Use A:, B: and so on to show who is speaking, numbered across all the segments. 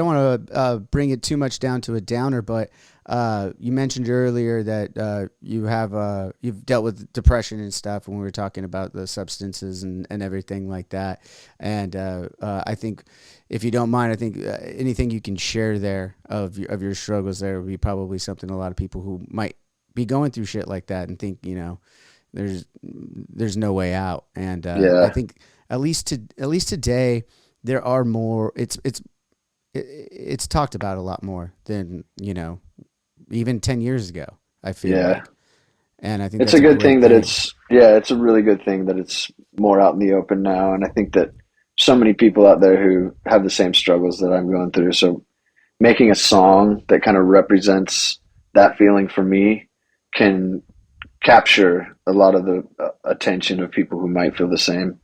A: want to bring it too much down to a downer, but you mentioned earlier that you've dealt with depression and stuff when we were talking about the substances and everything like that. And I think, if you don't mind, I think anything you can share there of your struggles there would be probably something a lot of people who might be going through shit like that and think, there's no way out. And I
B: Yeah.
A: think at least today there are more. It's talked about a lot more than even 10 years ago. I feel
B: Yeah.
A: like, and I think
B: It's
A: that's
B: a
A: a
B: good
A: great
B: thing that
A: thing.
B: it's a really good thing that it's more out in the open now. And I think that so many people out there who have the same struggles that I'm going through. So making a song that kind of represents that feeling for me can capture a lot of the attention of people who might feel the same.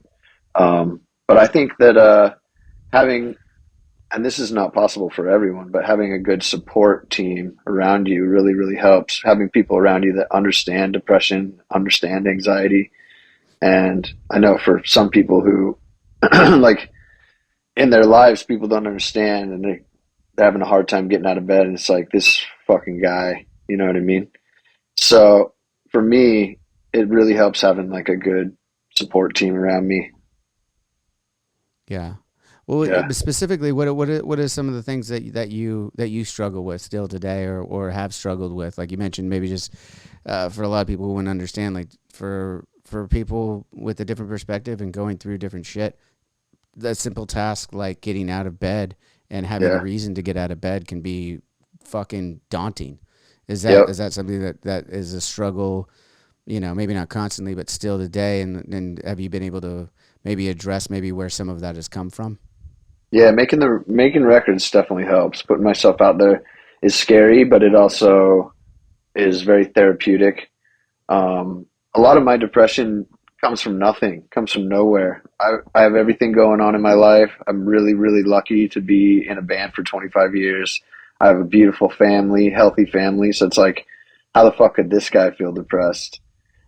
B: But I think that having, and this is not possible for everyone, but having a good support team around you really, really helps. Having people around you that understand depression, understand anxiety. And I know for some people who, like, in their lives, people don't understand and they're having a hard time getting out of bed. And it's like, this fucking guy, you know what I mean? So for me, it really helps having like a good support team around me.
A: Yeah. Well,
B: Yeah.
A: specifically, what are some of the things that you struggle with still today, or have struggled with? Like you mentioned, maybe just for a lot of people who wouldn't understand, like for people with a different perspective and going through different shit, that simple task like getting out of bed and having a
B: Yeah.
A: reason to get out of bed can be fucking daunting. Is that
B: Yep.
A: is that something that is a struggle? Maybe not constantly, but still today. And have you been able to maybe address maybe where some of that has come from?
B: Yeah. Making records definitely helps. Putting myself out there is scary, but it also is very therapeutic. A lot of my depression comes from nothing, comes from nowhere. I have everything going on in my life. I'm really, really lucky to be in a band for 25 years. I have a beautiful family, healthy family. So it's like, how the fuck could this guy feel depressed?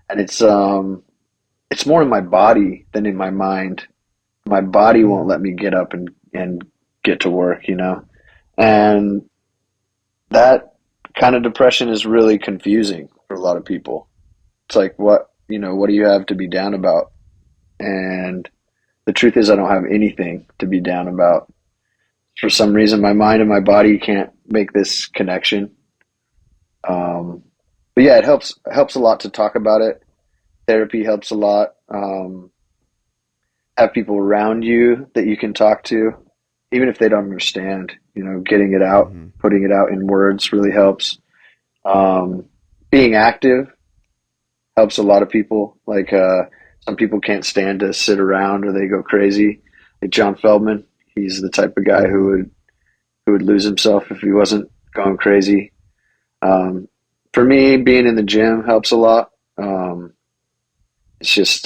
B: And it's more in my body than in my mind. My body won't
A: Mm.
B: let me get up and get to work, And that kind of depression is really confusing for a lot of people. It's like, what do you have to be down about? And the truth is, I don't have anything to be down about. For some reason, my mind and my body can't make this connection. Um, but yeah, it helps a lot to talk about it. Therapy helps a lot. Have people around you that you can talk to, even if they don't understand. Getting it out,
A: Mm-hmm.
B: putting it out in words really helps. Um, Being active helps a lot of people. Like some people can't stand to sit around or they go crazy. Like John Feldman, he's the type of guy
A: Mm-hmm.
B: who would lose himself if he wasn't going crazy. Um, for me, being in the gym helps a lot. It's just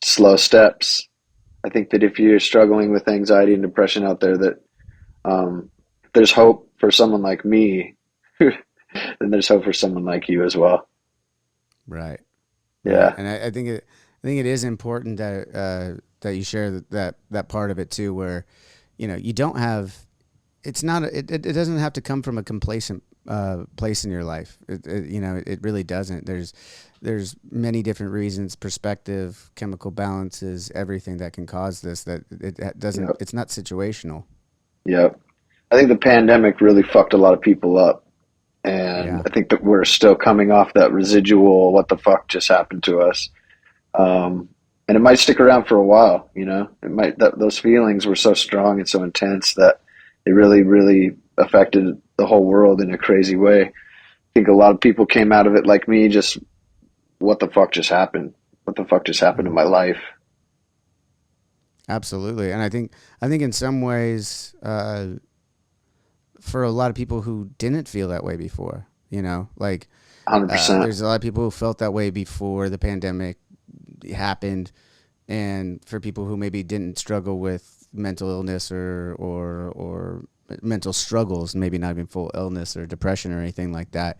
B: slow steps. I think that if you're struggling with anxiety and depression out there, that um, there's hope for someone like me, then there's hope for someone like you as well.
A: Right. Right.
B: Yeah,
A: And I think it is important that you share that part of it too, where you don't have. It's not. It doesn't have to come from a complacent place in your life. It really doesn't. There's many different reasons, perspective, chemical balances, everything that can cause this. That it doesn't.
B: yep,
A: It's not situational.
B: yep. I think the pandemic really fucked a lot of people up. And
A: Yeah.
B: I think that we're still coming off that residual, what the fuck just happened to us. Um, and it might stick around for a while. Those feelings were so strong and so intense that it really, really affected the whole world in a crazy way. I think a lot of people came out of it like me, just what the fuck just happened? What the fuck just happened in
A: Mhm.
B: my life?
A: Absolutely. And I think in some ways, for a lot of people who didn't feel that way before, like
B: 100%.
A: there's a lot of people who felt that way before the pandemic happened, and for people who maybe didn't struggle with mental illness or mental struggles, maybe not even full illness or depression or anything like that,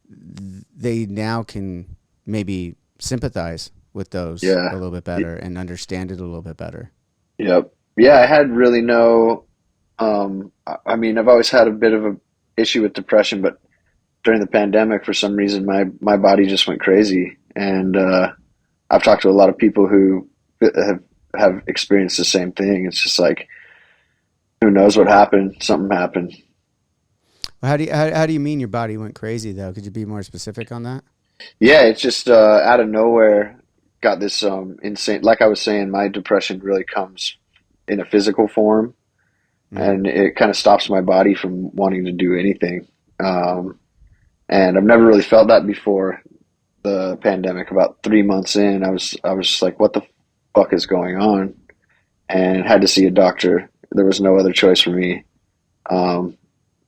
A: they now can maybe sympathize with those a
B: Yeah.
A: little bit
B: Y-
A: better and understand it a little bit better.
B: Yep. Yeah, I had really no. I mean, I've always had a bit of a issue with depression, but during the pandemic, for some reason, my body just went crazy, and I've talked to a lot of people who have experienced the same thing. It's just like, who knows what happened? Something happened.
A: Well, how do you mean your body went crazy though? Could you be more specific on that?
B: Yeah, it's just out of nowhere got this insane. Like I was saying, my depression really comes in a physical form,
A: Mm.
B: and it kind of stops my body from wanting to do anything. Um, and I've never really felt that before the pandemic. About 3 months in, I was just like, what the fuck is going on? And had to see a doctor. There was no other choice for me. Um,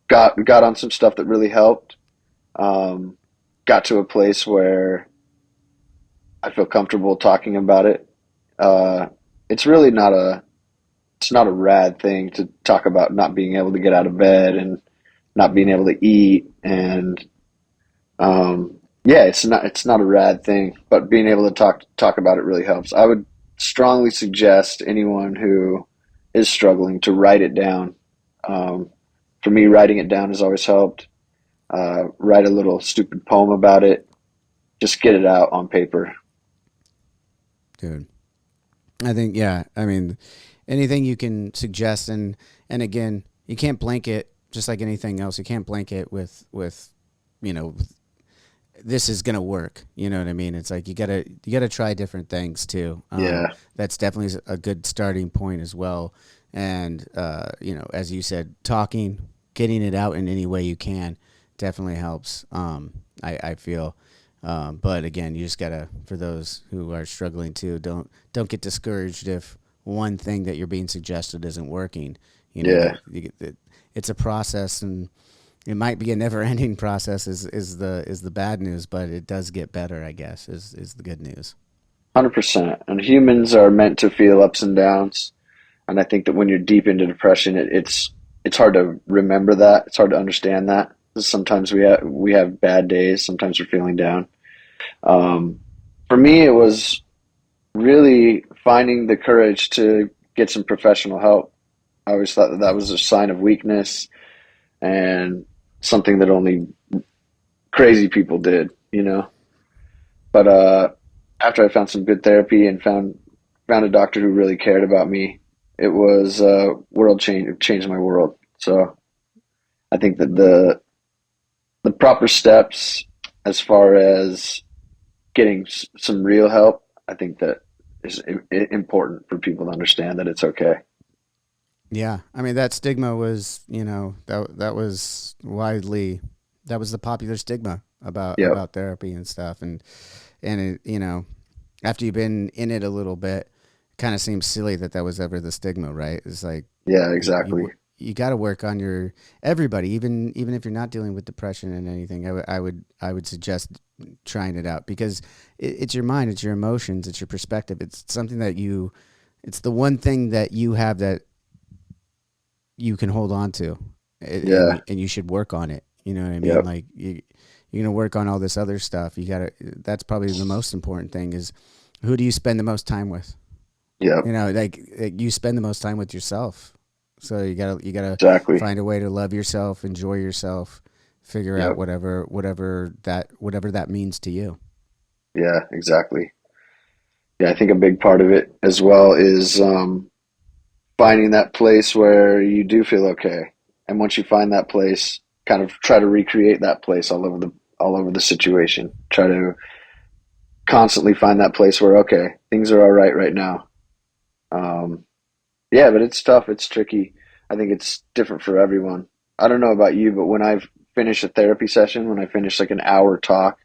B: got on some stuff that really helped. Um, got to a place where I feel comfortable talking about it. Uh, it's really not a it's not a rad thing to talk about not being able to get out of bed and not being able to eat, and yeah, it's not a rad thing, but being able to talk about it really helps. I would strongly suggest anyone who is struggling to write it down. Um, for me, writing it down has always helped. Write a little stupid poem about it. Just get it out on paper.
A: Dude, I think yeah. I mean, anything you can suggest, and again, you can't blanket just like anything else. You can't blanket with you know this is gonna work. You know what I mean? It's like you gotta try different things too.
B: Yeah,
A: That's definitely a good starting point as well. And as you said, talking, getting it out in any way you can, definitely helps. I feel. But again, you just gotta, for those who are struggling too, don't get discouraged if one thing that you're being suggested isn't working. You know,
B: yeah,
A: it's a process, and it might be a never-ending process. Is the bad news, but it does get better. I guess is the good news.
B: 100%. And humans are meant to feel ups and downs. And I think that when you're deep into depression, it's hard to remember that. It's hard to understand that. Sometimes we have bad days. Sometimes we're feeling down. Um, for me, it was really finding the courage to get some professional help. I always thought that that was a sign of weakness and something that only crazy people did, you know. But after I found some good therapy and found a doctor who really cared about me, it was world change. It changed my world. So I think that the proper steps as far as getting some real help, I think that is important for people to understand that it's okay.
A: Yeah, I mean that stigma was, that was widely, that was the popular stigma
B: Yep.
A: about therapy and stuff, and it, after you've been in it a little bit, kind of seems silly that was ever the stigma, right? It's like
B: Yeah.
A: you
B: Exactly.
A: you got to work on your everybody, even if you're not dealing with depression and anything. I would suggest trying it out because it's your mind, it's your emotions, it's your perspective. It's something it's the one thing that you have that you can hold on to,
B: Yeah.
A: and you should work on it. You know what I mean?
B: Yep.
A: Like you're gonna work on all this other stuff. You gotta. That's probably the most important thing is who do you spend the most time with?
B: Yep.
A: Like you spend the most time with yourself. So you gotta
B: Exactly.
A: find a way to love yourself, enjoy yourself, figure out
B: Yep.
A: whatever that means to you.
B: Yeah. Exactly. Yeah. I think a big part of it as well is finding that place where you do feel okay. And once you find that place, kind of try to recreate that place all over the situation. Try to constantly find that place where okay, things are all right now. Um, yeah, but it's tough. It's tricky. I think it's different for everyone. I don't know about you, but when I finish a therapy session, when I finish like an hour talk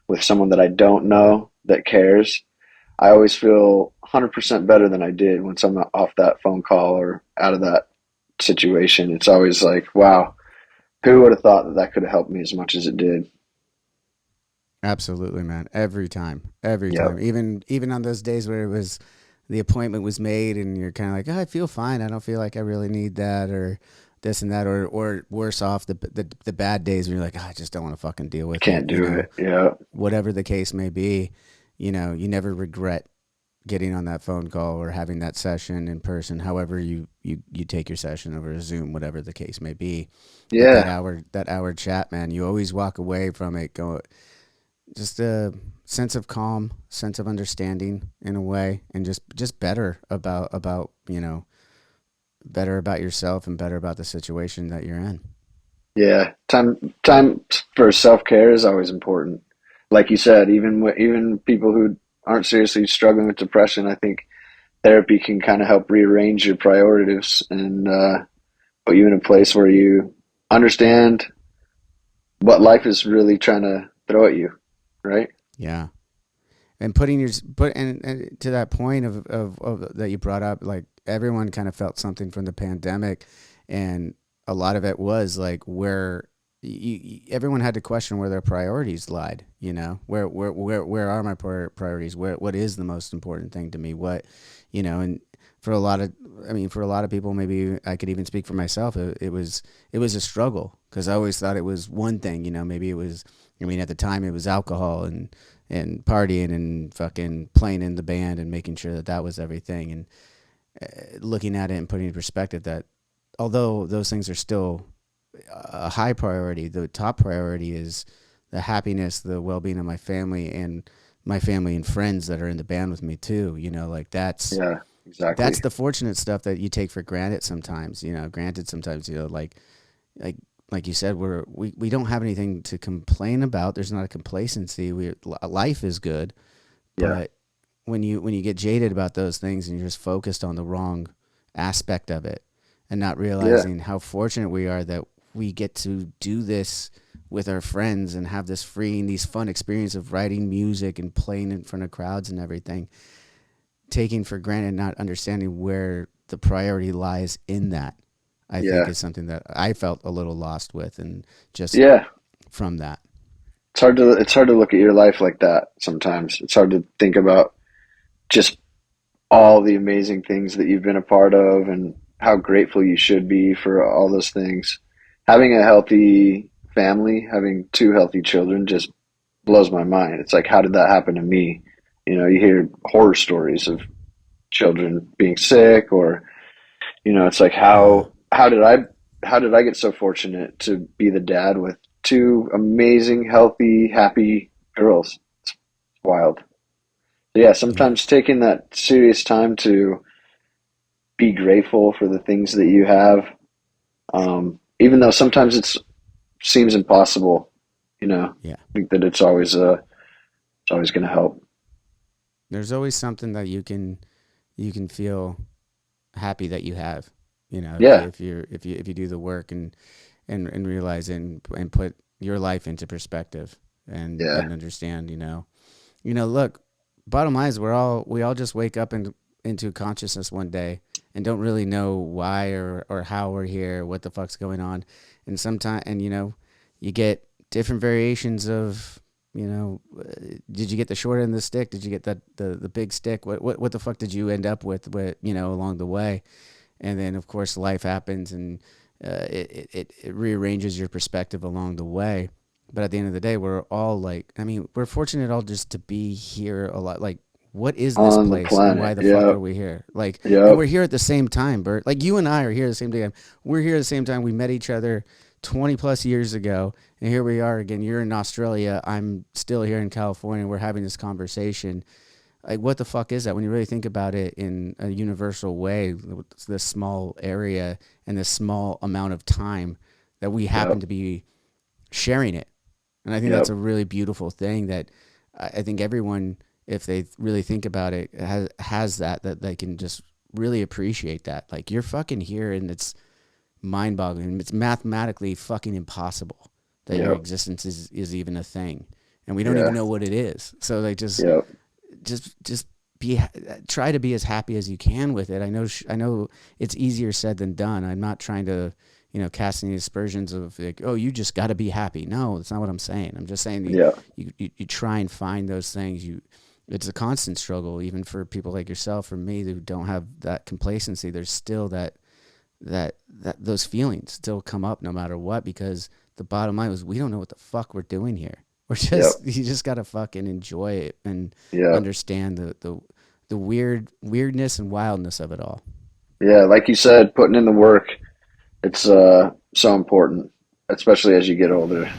B: with someone that I don't know that cares, I always feel 100% better than I did once I'm off that phone call or out of that situation. It's always like, wow, who would have thought that that could have helped me as much as it did?
A: Absolutely, man. Every time.
B: Yep.
A: Even on those days where it was the appointment was made and you're kind of like, oh, I feel fine. I don't feel like I really need that or this and that or worse off the bad days when you're like, oh, I just don't want to fucking deal with it.
B: Can't do it. Yeah.
A: Whatever the case may be, you never regret getting on that phone call or having that session in person, however you take your session over Zoom, whatever the case may be. But
B: Yeah,
A: that hour chat, man, you always walk away from it go just a sense of calm, sense of understanding in a way, and just better about better about yourself and better about the situation that you're in.
B: yeah. Time for self care is always important. Like you said, even people who aren't seriously struggling with depression, I think therapy can kind of help rearrange your priorities and put you in a place where you understand what life is really trying to throw at you, right?
A: Yeah. And putting your put and to that point of that you brought up, like everyone kind of felt something from the pandemic, and a lot of it was like where everyone had to question where their priorities lied. Where are my priorities? What is the most important thing to me? And for a lot of, I mean, for a lot of people, maybe I could even speak for myself. It was a struggle because I always thought it was one thing. Maybe it was. I mean, at the time, it was alcohol and partying and fucking playing in the band and making sure that that was everything. And looking at it and putting in perspective that although those things are still a high priority, the top priority is the happiness, the well-being of my family and friends that are in the band with me too. Like
B: Yeah,
A: that's
B: exactly.
A: the fortunate stuff that you take for granted sometimes. Granted sometimes. Like like you said, we don't have anything to complain about. There's not a complacency. Life is good,
B: Yeah,
A: but when you get jaded about those things and you're just focused on the wrong aspect of it and not
B: yeah,
A: realizing how fortunate we are that we get to do this with our friends and have this freeing, these fun experience of writing music and playing in front of crowds and everything, taking for granted, not understanding where the priority lies in that, I think
B: yeah,
A: is something that I felt a little lost with, and just
B: yeah.
A: from that.
B: It's hard to look at your life like that sometimes. It's hard to think about just all the amazing things that you've been a part of and how grateful you should be for all those things. Having a healthy family, having two healthy children just blows my mind. It's like, how did that happen to me? You hear horror stories of children being sick, or it's like,
A: Yeah.
B: how did I get so fortunate to be the dad with two amazing, healthy, happy girls? It's wild. Yeah,
A: Yeah.
B: sometimes taking that serious time to be grateful for the things that you have, even though sometimes it seems impossible.
A: Yeah.
B: I think that it's always going to help.
A: There's always something that you can feel happy that you have.
B: Yeah,
A: If you do the work and realize and put your life into perspective
B: yeah,
A: and understand. Look, bottom line is we all just wake up into consciousness one day and don't really know why or how we're here, what the fuck's going on, and sometimes you get different variations of. Did you get the short end of the stick? Did you get the big stick? What the fuck did you end up with along the way? And then of course life happens and it rearranges your perspective along the way. But at the end of the day, we're all like, I mean, we're fortunate all just to be here a lot. Like, what is this
B: on the
A: place and why
B: planet.
A: the fuck are
B: Yep,
A: we here? Like, and
B: yep,
A: we're here at the same time, Bert. Like, you and I are here at the same time. We're here at the same time. We met each other 20 plus years ago, and here we are again. You're in Australia. I'm still here in California. We're having this conversation. Like, what the fuck is that when you really think about it in a universal way? This small area and this small amount of time that we happen
B: yep,
A: to be sharing it. And I think that's
B: yep,
A: a really beautiful thing that I think everyone, if they really think about it, has that they can just really appreciate that. Like, you're fucking here and it's mind boggling. It's mathematically fucking impossible that your
B: yep,
A: existence is even a thing. And we don't even
B: yeah,
A: know what it is. So like
B: yep,
A: just be try to be as happy as you can with it. I know it's easier said than done. I'm not trying to cast any aspersions of like, oh, you just got to be happy. No, that's not what I'm saying. I'm just saying
B: yep,
A: you try and find those things. It's a constant struggle, even for people like yourself or me who don't have that complacency. There's still that those feelings still come up no matter what, because the bottom line is we don't know what the fuck we're doing here. We're
B: yep,
A: just you just gotta fucking enjoy it and
B: yep,
A: understand the weirdness and wildness of it all.
B: Yeah, like you said, putting in the work, it's so important, especially as you get older.